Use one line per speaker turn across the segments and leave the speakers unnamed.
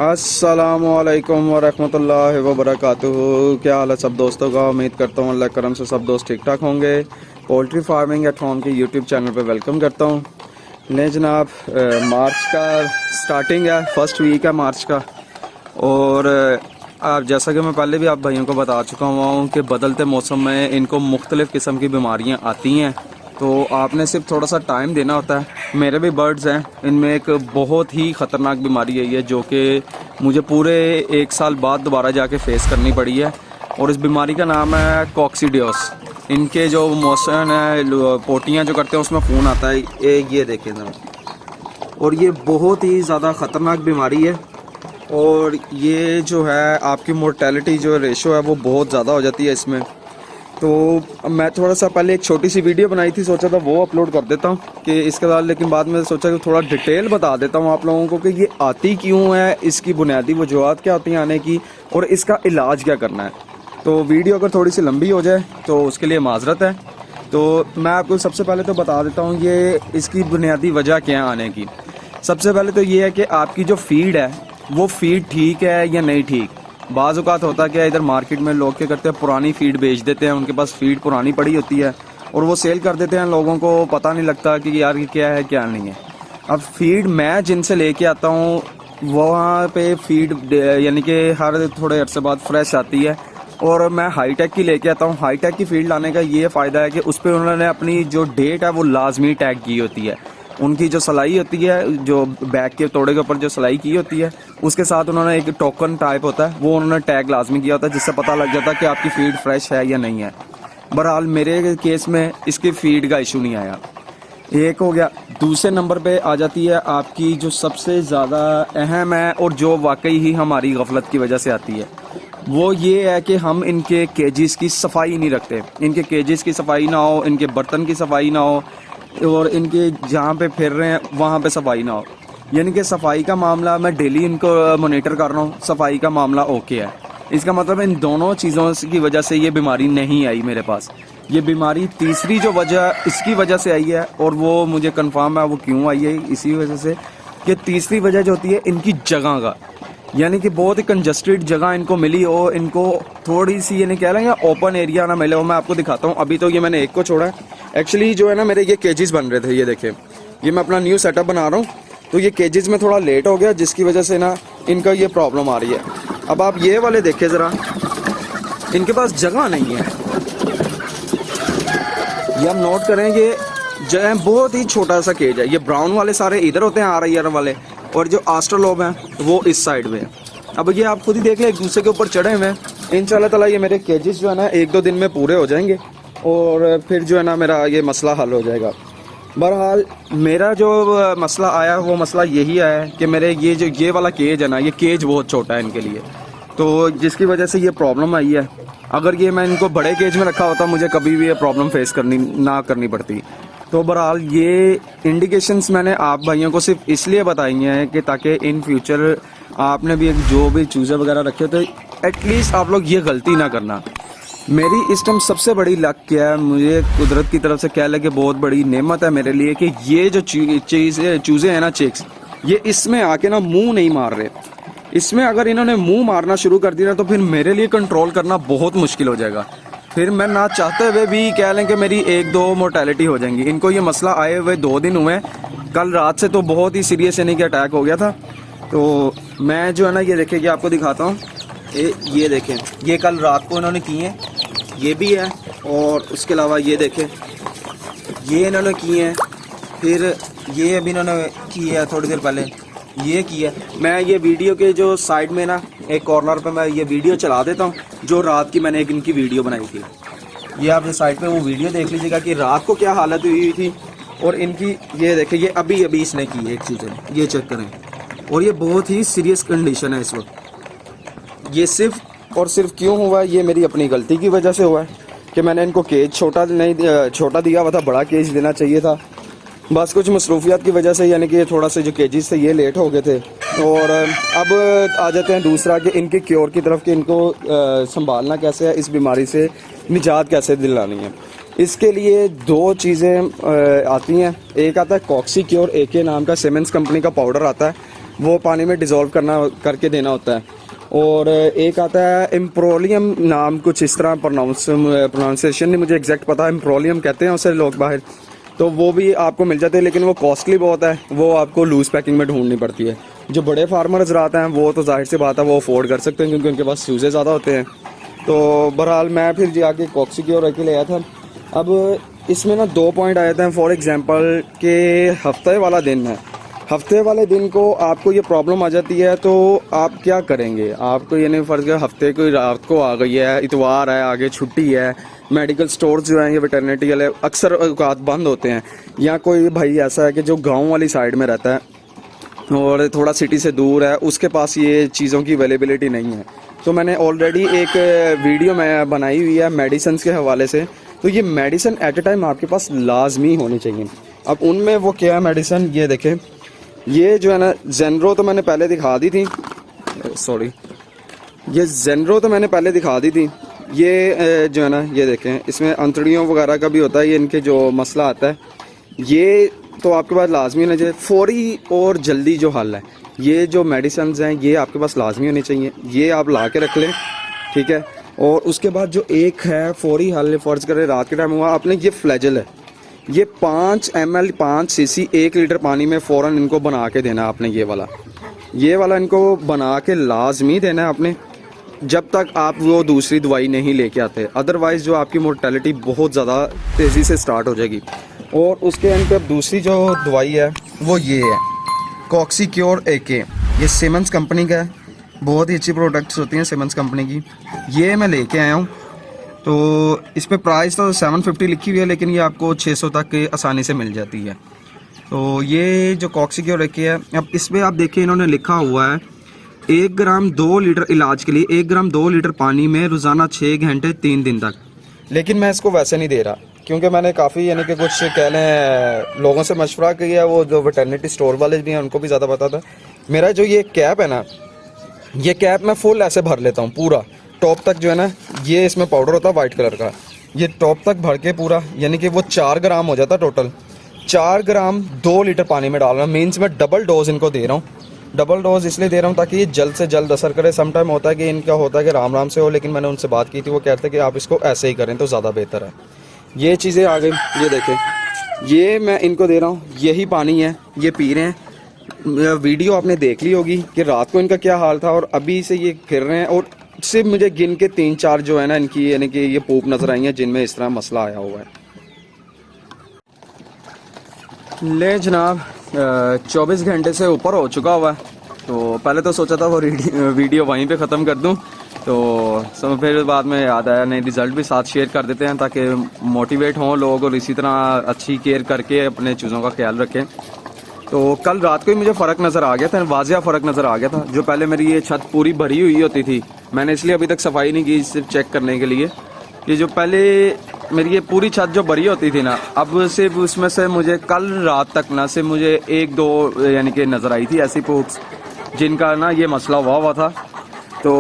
अस्सलामुअलैकुम वरहमतुल्लाहि वबरकातुहू। क्या हाल है सब दोस्तों का। उम्मीद करता हूँ अल्लाह करम से सब दोस्त ठीक ठाक होंगे। पोल्ट्री फार्मिंग एट होम के यूट्यूब चैनल पे वेलकम करता हूँ। नहीं जनाब, मार्च का स्टार्टिंग है, फर्स्ट वीक है मार्च का। और आप जैसा कि मैं पहले भी आप भाइयों को बता चुका हुआ हूँ कि बदलते मौसम में इनको मुख्तलिफ़ किस्म की बीमारियाँ आती हैं, तो आपने सिर्फ थोड़ा सा टाइम देना होता है। मेरे भी बर्ड्स हैं, इनमें एक बहुत ही ख़तरनाक बीमारी है ये, जो कि मुझे पूरे 1 साल बाद दोबारा जाके फेस करनी पड़ी है। और इस बीमारी का नाम है कॉक्सिडियोस। इनके जो मोशन है, पोटियाँ जो करते हैं उसमें खून आता है, ये देखें ज़रा। और ये बहुत ही ज़्यादा ख़तरनाक बीमारी है। और ये जो है आपकी मोर्टेलिटी जो रेशो है वो बहुत ज़्यादा हो जाती है इसमें। तो मैं थोड़ा सा पहले एक छोटी सी वीडियो बनाई थी, सोचा था वो अपलोड कर देता हूँ कि इसके बाद, लेकिन बाद में सोचा कि थोड़ा डिटेल बता देता हूँ आप लोगों को कि ये आती क्यों है, इसकी बुनियादी वजूहत क्या होती हैं आने की, और इसका इलाज क्या करना है। तो वीडियो अगर थोड़ी सी लंबी हो जाए तो उसके लिए माजरत है। तो मैं आपको सबसे पहले तो बता देता हूँ ये इसकी बुनियादी वजह क्या है आने की। सबसे पहले तो ये है कि आपकी जो फीड है वो फीड ठीक है या नहीं ठीक। बाज़ औक़ात होता क्या है, इधर मार्केट में लोग क्या करते हैं, पुरानी फीड बेच देते हैं। उनके पास फीड पुरानी पड़ी होती है और वो सेल कर देते हैं, लोगों को पता नहीं लगता कि यार ये क्या है क्या नहीं है। अब फीड मैं जिनसे लेके आता हूँ वहाँ पे फीड यानी कि हर थोड़े अरसे बाद फ्रेश आती है, और मैं हाईटेक की लेके आता हूँ। हाईटेक की फीड लाने का ये फ़ायदा है कि उस पर उन्होंने अपनी जो डेट है वो लाजमी टैग की होती है। उनकी जो सिलाई होती है, जो बैग के तोड़े के ऊपर जो सिलाई की होती है, उसके साथ उन्होंने एक टोकन टाइप होता है, वो उन्होंने टैग लाजमी किया होता है, जिससे पता लग जाता है कि आपकी फीड फ्रेश है या नहीं है। बहरहाल मेरे केस में इसकी फीड का इशू नहीं आया। एक हो गया। दूसरे नंबर पे आ जाती है आपकी जो सबसे ज़्यादा अहम है और जो वाकई ही हमारी गफलत की वजह से आती है, वो ये है कि हम इनके केजेस की सफाई नहीं रखते। इनके केजेस की सफाई ना हो, इनके बर्तन की सफाई ना हो, और इनके जहाँ पे फिर रहे हैं वहाँ पे सफाई ना हो। यानी कि सफाई का मामला मैं डेली इनको मॉनिटर कर रहा हूँ, सफाई का मामला ओके है। इसका मतलब इन दोनों चीज़ों की वजह से ये बीमारी नहीं आई मेरे पास। ये बीमारी तीसरी जो वजह इसकी वजह से आई है, और वो मुझे कंफर्म है वो क्यों आई है, इसी वजह से कि तीसरी वजह जो होती है इनकी जगह का, यानी कि बहुत ही कंजस्टेड जगह इनको मिली हो, इनको थोड़ी सी यानी कह रहे हैं ओपन एरिया ना मिले हो। मैं आपको दिखाता हूँ। अभी तो ये मैंने एक को छोड़ा है। एक्चुअली जो है ना, मेरे ये केजेस बन रहे थे, ये देखें, ये मैं अपना न्यू सेटअप बना रहा हूँ, तो ये केजेस में थोड़ा लेट हो गया, जिसकी वजह से ना इनका ये प्रॉब्लम आ रही है। अब आप ये वाले देखें ज़रा, इनके पास जगह नहीं है। ये आप नोट करेंगे, जो है बहुत ही छोटा सा केज है। ये ब्राउन वाले सारे इधर होते हैं, RIR वाले, और जो आस्ट्रोलोब हैं वो इस साइड में है। अब ये आप खुद ही देख लें, एक दूसरे के ऊपर चढ़े हुए हैं। इंशाल्लाह ताला ये मेरे केजेस जो है ना 1-2 दिन में पूरे हो जाएंगे, और फिर जो है ना मेरा ये मसला हल हो जाएगा। बहरहाल मेरा जो मसला आया वो मसला यही आया है कि मेरे ये वाला केज है ना, ये केज बहुत छोटा है इनके लिए, तो जिसकी वजह से ये प्रॉब्लम आई है। अगर ये मैं इनको बड़े केज में रखा होता मुझे कभी भी ये प्रॉब्लम फेस करनी पड़ती। तो बहरहाल ये इंडिकेशंस मैंने आप भाइयों को सिर्फ इसलिए बताई हैं कि ताकि इन फ्यूचर आपने भी जो भी चूज़े वगैरह रखे तो एटलीस्ट आप लोग ये गलती ना करना। मेरी इस टाइम सबसे बड़ी लक क्या है, मुझे कुदरत की तरफ से कह लगे बहुत बड़ी नेमत है मेरे लिए कि ये जो चूज़े हैं ना, चिक्स, ये इसमें आके ना मुंह नहीं मार रहे। इसमें अगर इन्होंने मुंह मारना शुरू कर दिया तो फिर मेरे लिए कंट्रोल करना बहुत मुश्किल हो जाएगा। फिर मैं ना चाहते हुए भी कह लें कि मेरी 1-2 मोर्टेलिटी हो जाएंगी। इनको ये मसला आए हुए 2 दिन हुए। कल रात से तो बहुत ही सीरियस यानी कि अटैक हो गया था। तो मैं जो है ना ये देखें कि आपको दिखाता हूँ, ये देखें, ये कल रात को इन्होंने किए हैं, ये भी है, और उसके अलावा ये देखें, ये इन्होंने किए हैं, फिर ये अभी इन्होंने की है थोड़ी देर पहले, ये किया। मैं ये वीडियो के जो साइड में ना एक कॉर्नर पे मैं ये वीडियो चला देता हूँ, जो रात की मैंने एक इनकी वीडियो बनाई थी। ये आप जो साइड पे वो वीडियो देख लीजिएगा कि रात को क्या हालत हुई थी। और इनकी ये देखें, ये अभी इसने की है एक चीज़ है, ये चेक करें, और ये बहुत ही सीरियस कंडीशन है इस वक्त। ये सिर्फ और सिर्फ क्यों हुआ है, ये मेरी अपनी गलती की वजह से हुआ है कि मैंने इनको केज छोटा दिया हुआ था, बड़ा केज देना चाहिए था। बस कुछ मसरूफियात की वजह से यानी कि ये थोड़ा से जो केजेस थे ये लेट हो गए थे। और अब आ जाते हैं दूसरा कि इनके क्योर की तरफ कि इनको संभालना कैसे है, इस बीमारी से निजात कैसे दिलानी है। इसके लिए 2 चीज़ें आती हैं। एक आता है कॉक्सी क्योर AK नाम का सीमेंस कंपनी का पाउडर आता है, वो पानी में डिज़ोल्व करके देना होता है। और एक आता है इम्प्रोलियम नाम, कुछ इस तरह प्रोनाउंसिएशन नहीं मुझे एग्जैक्ट पता, इम्प्रोलियम कहते हैं उसे लोग बाहर, तो वो भी आपको मिल जाते हैं, लेकिन वो कॉस्टली बहुत है, वो आपको लूज़ पैकिंग में ढूंढनी पड़ती है। जो बड़े फार्मर हज़रात हैं वो तो जाहिर सी बात है वो अफोर्ड कर सकते हैं क्योंकि उनके पास यूज़े ज़्यादा होते हैं। तो बहरहाल मैं फिर जाके कॉक्सी की और रखी ले आया था। अब इसमें ना 2 पॉइंट आए थे। फॉर एग्जांपल के हफ्ते वाला दिन है, हफ्ते वाले दिन को आपको ये प्रॉब्लम आ जाती है तो आप क्या करेंगे? आपको ये नहीं फ़र्ज है हफ्ते को रात को आ गई है, इतवार है, आगे छुट्टी है, मेडिकल स्टोर्स जो हैं ये वेटरनिटी वाले अक्सर औकात बंद होते हैं, या कोई भाई ऐसा है कि जो गाँव वाली साइड में रहता है और थोड़ा सिटी से दूर है, उसके पास ये चीज़ों की अवेलेबिलिटी नहीं है। तो मैंने ऑलरेडी एक वीडियो मैं बनाई हुई है मेडिसिन के हवाले से। तो ये मेडिसिन एट ए टाइम आपके पास लाजमी होनी चाहिए। अब उनमें वो क्या है मेडिसिन, ये देखें, ये जो है ना जेनरो तो मैंने पहले दिखा दी थी, सॉरी, ये जेनरो तो मैंने पहले दिखा दी थी। ये जो है ना ये देखें, इसमें अंतड़ियों वगैरह का भी होता है, ये इनके जो मसला आता है ये तो आपके पास लाजमी होना चाहिए। फौरी और जल्दी जो हल है, ये जो मेडिसिन हैं ये आपके पास लाजमी होनी चाहिए, ये आप ला के रख लें, ठीक है। और उसके बाद जो एक है फौरी हल, फ़र्ज़ करें रात के टाइम हुआ आपने, ये फ्लैजल है, ये 5 ml 5 cc 1 लीटर पानी में फ़ौरन इनको बना के देना आपने। ये वाला इनको बना के लाजमी देना है आपने जब तक आप वो दूसरी दवाई नहीं लेके आते, अदरवाइज़ जो आपकी मोर्टेलिटी बहुत ज़्यादा तेज़ी से स्टार्ट हो जाएगी। और उसके एंड पे दूसरी जो दवाई है वो ये है कॉक्सीक्योर AK, ये सीमेंस कंपनी का है, बहुत ही अच्छी प्रोडक्ट्स होती हैं सीमेंस कंपनी की। ये मैं लेके आया हूँ, तो इस पे प्राइस तो 750 लिखी हुई है, लेकिन ये आपको 600 तक आसानी से मिल जाती है। तो ये जो कॉक्सीक्योर AK है, अब इस पर आप देखिए इन्होंने लिखा हुआ है 1 ग्राम 2 लीटर इलाज के लिए 1 ग्राम 2 लीटर पानी में रोज़ाना 6 घंटे 3 दिन तक। लेकिन मैं इसको वैसे नहीं दे रहा क्योंकि मैंने काफ़ी यानी कि कुछ कह लें लोगों से मशवरा किया, वो जो वेटरनिटी स्टोर वाले भी हैं उनको भी ज़्यादा पता था। मेरा जो ये कैप है ना, ये कैप मैं फुल ऐसे भर लेता हूँ पूरा टॉप तक, जो है ना ये इसमें पाउडर होता है वाइट कलर का, ये टॉप तक भर के पूरा यानी कि वो 4 ग्राम हो जाता टोटल। 4 ग्राम 2 लीटर पानी में डाल रहा हूँ, मीन्स मैं डबल डोज इनको दे रहा हूँ। डबल डोज इसलिए दे रहा हूँ ताकि ये जल्द से जल्द असर करे। सम टाइम होता है कि इनका होता है कि राम राम से हो, लेकिन मैंने उनसे बात की थी, वो कहते हैं कि आप इसको ऐसे ही करें तो ज़्यादा बेहतर है। ये चीज़ें आ गई, ये देखें, ये मैं इनको दे रहा हूँ, यही पानी है, ये पी रहे हैं। वीडियो आपने देख ली होगी कि रात को इनका क्या हाल था और अभी से ये फिर रहे हैं। और सिर्फ मुझे गिन के 3-4 जो है ना इनकी यानी कि ये पूप नज़र आई हैं जिनमें इस तरह मसला आया हुआ है। ले जनाब 24 घंटे से ऊपर हो चुका हुआ है। तो पहले तो सोचा था वो वीडियो वहीं पे ख़त्म कर दूं, तो सब फिर बाद में याद आया नहीं, रिज़ल्ट भी साथ शेयर कर देते हैं ताकि मोटिवेट हों लोग और इसी तरह अच्छी केयर करके अपने चीज़ों का ख्याल रखें। तो कल रात को ही मुझे फ़र्क नज़र आ गया था, वाज़िया फ़र्क नज़र आ गया था। जो पहले मेरी ये छत पूरी भरी हुई होती थी, मैंने इसलिए अभी तक सफाई नहीं की, सिर्फ चेक करने के लिए। ये जो पहले मेरी ये पूरी छत जो भरी होती थी ना, अब सिर्फ उसमें से मुझे कल रात तक ना सिर्फ मुझे 1-2 यानी कि नज़र आई थी ऐसी पूप्स जिनका ना ये मसला हुआ था। तो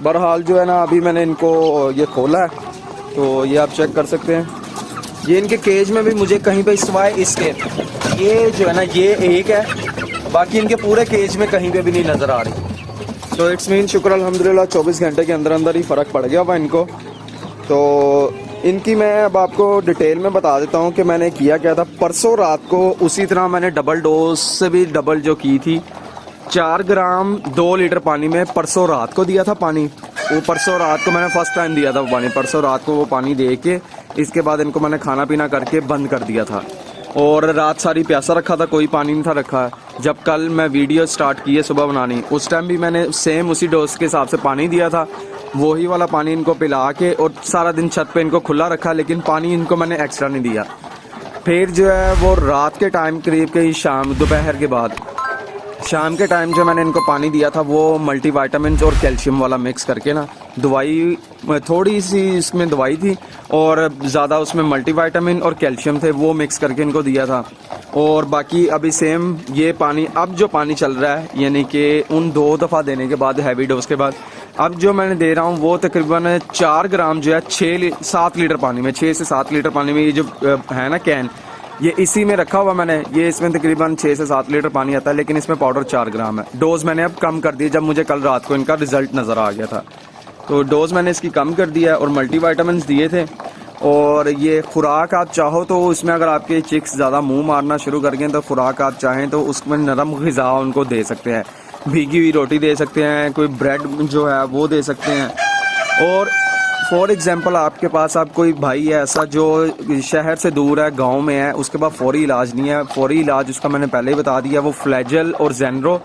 बहरहाल जो है ना अभी मैंने इनको ये खोला है, तो ये आप चेक कर सकते हैं। ये इनके केज में भी मुझे कहीं पे सिवाय इसके ये जो है ना ये एक है, बाकी इनके पूरे केज में कहीं पे भी नहीं नज़र आ रही। तो इट्स मीन शुक्र अल्हम्दुलिल्लाह 24 घंटे के अंदर अंदर ही फ़र्क पड़ गया हुआ इनको। तो इनकी मैं अब आपको डिटेल में बता देता हूँ कि मैंने किया क्या था। परसों रात को उसी तरह मैंने डबल डोज से भी डबल जो की थी, 4 ग्राम 2 लीटर पानी में परसों रात को दिया था पानी। वो परसों रात को मैंने फर्स्ट टाइम दिया था वो पानी, परसों रात को वो पानी दे के इसके बाद इनको मैंने खाना पीना करके बंद कर दिया था और रात सारी प्यासा रखा था, कोई पानी नहीं था रखा। जब कल मैं वीडियो स्टार्ट की है सुबह बनानी, उस टाइम भी मैंने सेम उसी डोज के हिसाब से पानी दिया था, वही वाला पानी इनको पिला के और सारा दिन छत पे इनको खुला रखा, लेकिन पानी इनको मैंने एक्स्ट्रा नहीं दिया। फिर जो है वो रात के टाइम करीब के शाम दोपहर के बाद शाम के टाइम जो मैंने इनको पानी दिया था वो मल्टीविटामिन और कैल्शियम वाला मिक्स करके ना, दवाई थोड़ी सी इसमें दवाई थी और ज़्यादा उसमें मल्टीविटामिन और कैल्शियम थे, वो मिक्स करके इनको दिया था। और बाकी अभी सेम ये पानी अब जो पानी चल रहा है यानी कि उन 2 दफ़ा देने के बाद हैवी डोज के बाद अब जो मैंने दे रहा हूँ वो तकरीबन 4 ग्राम जो है 6 से 7 लीटर पानी में, 6 से 7 लीटर पानी में ये जो है ना कैन, ये इसी में रखा हुआ मैंने, ये इसमें तकरीबन 6 से 7 लीटर पानी आता है, लेकिन इसमें पाउडर 4 ग्राम है। डोज मैंने अब कम कर दी जब मुझे कल रात को इनका रिजल्ट नज़र आ गया था, तो डोज मैंने इसकी कम कर दिया और मल्टीविटामिन्स दिए थे। और ये खुराक आप चाहो तो इसमें अगर आपके चिक्स ज़्यादा मुंह मारना शुरू कर गए तो खुराक आप चाहें तो उसमें नरम ग़िज़ा उनको दे सकते हैं, भीगी हुई रोटी दे सकते हैं, कोई ब्रेड जो है वो दे सकते हैं। और फॉर एग्जांपल आपके पास आप कोई भाई है ऐसा जो शहर से दूर है, गांव में है, उसके पास फौरी इलाज नहीं है, फौरी इलाज उसका मैंने पहले ही बता दिया, वो फ्लैजल और जेनरो।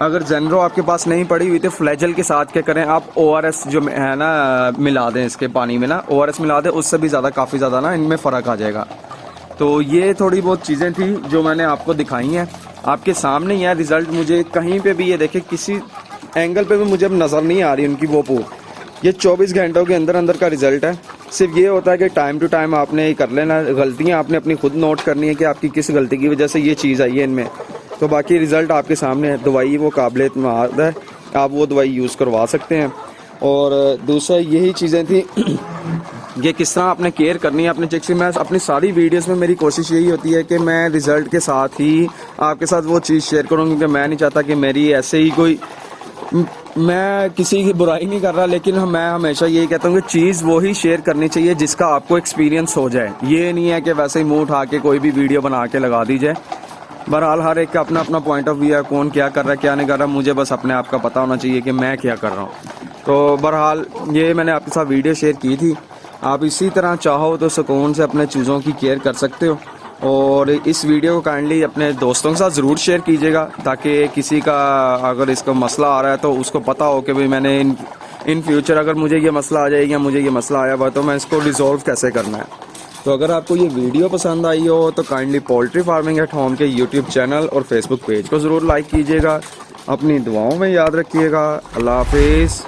अगर जेनरो आपके पास नहीं पड़ी हुई तो फ्लैजल के साथ क्या करें आप, ORS जो है ना मिला दें इसके पानी में ना, ORS मिला दें, उससे भी ज़्यादा काफ़ी ज़्यादा ना इनमें फ़र्क आ जाएगा। तो ये थोड़ी बहुत चीज़ें थी जो मैंने आपको दिखाई हैं, आपके सामने ही है रिज़ल्ट। मुझे कहीं पे भी ये देखे किसी एंगल पे भी मुझे अब नज़र नहीं आ रही उनकी वो पूर, ये 24 घंटों के अंदर अंदर का रिज़ल्ट है। सिर्फ ये होता है कि टाइम टू टाइम आपने ये कर लेना, गलतियाँ आपने अपनी खुद नोट करनी है कि आपकी किस गलती की वजह से ये चीज़ आई है इनमें। तो बाकी रिज़ल्ट आपके सामने है, दवाई वो काबिल इत्मीनान है, आप वो दवाई यूज़ करवा सकते हैं। और दूसरा यही चीज़ें थी ये किस तरह आपने केयर करनी है अपने चिक्स की। मैं अपनी सारी वीडियोस में मेरी कोशिश यही होती है कि मैं रिज़ल्ट के साथ ही आपके साथ वो चीज़ शेयर करूँ, क्योंकि मैं नहीं चाहता कि मेरी ऐसे ही कोई, मैं किसी की बुराई नहीं कर रहा, लेकिन मैं हमेशा यही कहता हूँ कि चीज़ वो ही शेयर करनी चाहिए जिसका आपको एक्सपीरियंस हो जाए। ये नहीं है कि वैसे ही मुँह उठा के कोई भी वीडियो बना के लगा दी जाए। बहरहाल हर एक का अपना अपना पॉइंट ऑफ व्यू है, कौन क्या कर रहा है क्या नहीं कर रहा, मुझे बस अपने आप का पता होना चाहिए कि मैं क्या कर रहा हूँ। तो बहरहाल ये मैंने आपके साथ वीडियो शेयर की थी। आप इसी तरह चाहो तो सुकून से अपने चीज़ों की केयर कर सकते हो। और इस वीडियो को काइंडली अपने दोस्तों के साथ ज़रूर शेयर कीजिएगा, ताकि किसी का अगर इसका मसला आ रहा है तो उसको पता हो कि भाई मैंने इन फ्यूचर अगर मुझे ये मसला आ जाएगा, मुझे ये मसला आया हुआ तो मैं इसको रिजॉल्व कैसे करना है। तो अगर आपको ये वीडियो पसंद आई हो तो kindly poultry farming at home के यूट्यूब चैनल और फेसबुक पेज को ज़रूर लाइक कीजिएगा। अपनी दुआओं में याद रखिएगा। अल्लाह हाफिज़।